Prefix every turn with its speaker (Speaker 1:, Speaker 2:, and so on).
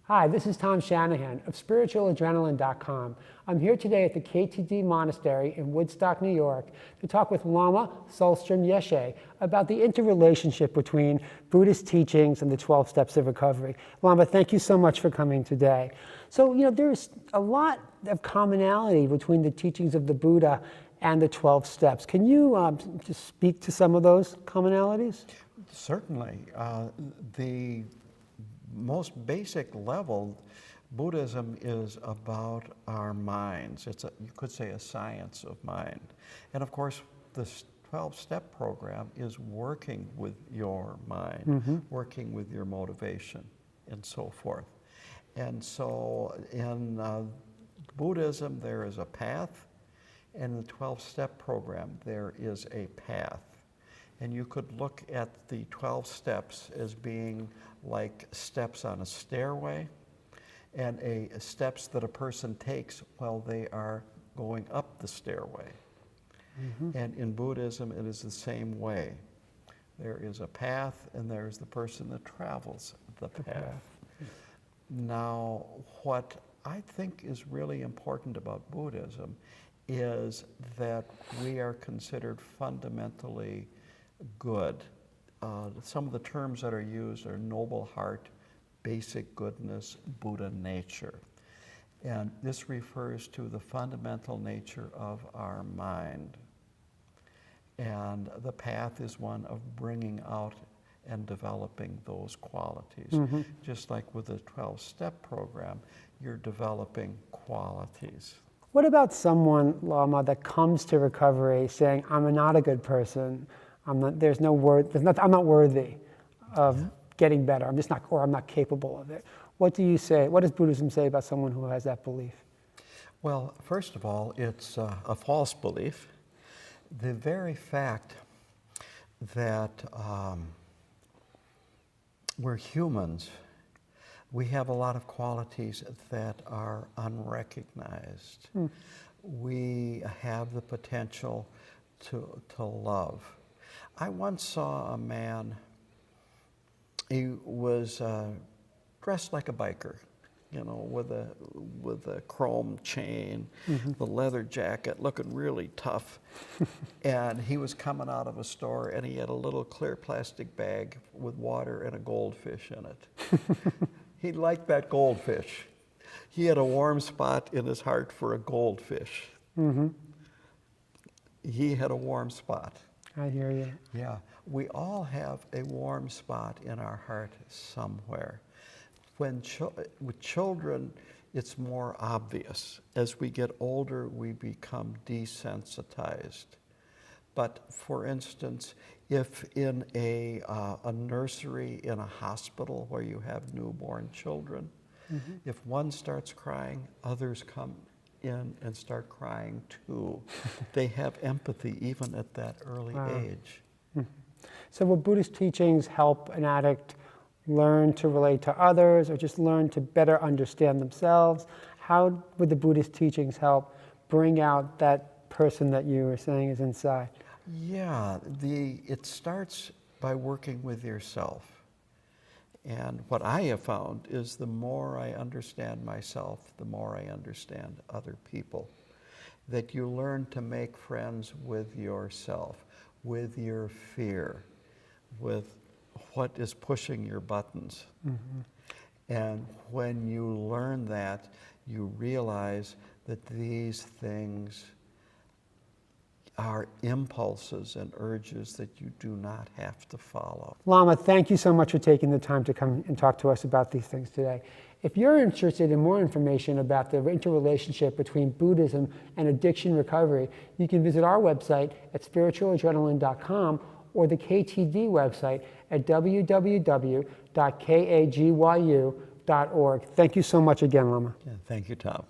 Speaker 1: Hi, this is Tom Shanahan of SpiritualAdrenaline.com. I'm here today at the KTD Monastery in Woodstock, New York, to talk with Lama Solstrom Yeshe about the interrelationship between Buddhist teachings and the 12 steps of recovery. Lama, thank you so much for coming today. So, there's a lot of commonality between the teachings of the Buddha and the 12 steps. Can you just speak to some of those commonalities?
Speaker 2: Certainly. The most basic level, Buddhism is about our minds. You could say a science of mind. And of course, the 12-step program is working with your mind, working with your motivation, and so forth. And so in Buddhism, there is a path, and in the 12-step program, there is a path. And you could look at the 12 steps as being like steps on a stairway and steps that a person takes while they are going up the stairway. And in Buddhism, it is the same way. There is a path, and there is the person that travels the path. Now, what I think is really important about Buddhism is that we are considered fundamentally good. Some of the terms that are used are noble heart, basic goodness, Buddha nature. And this refers to the fundamental nature of our mind. And the path is one of bringing out and developing those qualities. Just like with the 12-step program, you're developing qualities.
Speaker 1: What about someone, Lama, that comes to recovery saying, I'm not a good person, I'm not worthy of getting better, I'm not capable of it. What do you say? What does Buddhism say about someone who has that belief?
Speaker 2: Well, first of all, it's a false belief. The very fact that we're humans, we have a lot of qualities that are unrecognized. We have the potential to love. I once saw a man, he was dressed like a biker, with a chrome chain, the leather jacket, looking really tough. And he was coming out of a store, and he had a little clear plastic bag with water and a goldfish in it. He liked that goldfish. He had a warm spot in his heart for a goldfish. He had a warm spot.
Speaker 1: I hear you.
Speaker 2: Yeah, we all have a warm spot in our heart somewhere. With children, it's more obvious. As we get older, we become desensitized. But for instance, if in a nursery in a hospital where you have newborn children, if one starts crying, others come in and start crying too. They have empathy even at that early age.
Speaker 1: So will Buddhist teachings help an addict learn to relate to others, or just learn to better understand themselves? How would the Buddhist teachings help bring out that person that you were saying is inside?
Speaker 2: Yeah, it starts by working with yourself. And what I have found is the more I understand myself, the more I understand other people. That you learn to make friends with yourself, with your fear, with what is pushing your buttons. And when you learn that, you realize that these things are impulses and urges that you do not have to follow.
Speaker 1: Lama, thank you so much for taking the time to come and talk to us about these things today. If you're interested in more information about the interrelationship between Buddhism and addiction recovery, you can visit our website at spiritualadrenaline.com or the KTD website at www.kagyu.org. Thank you so much again, Lama.
Speaker 2: Yeah, thank you, Tom.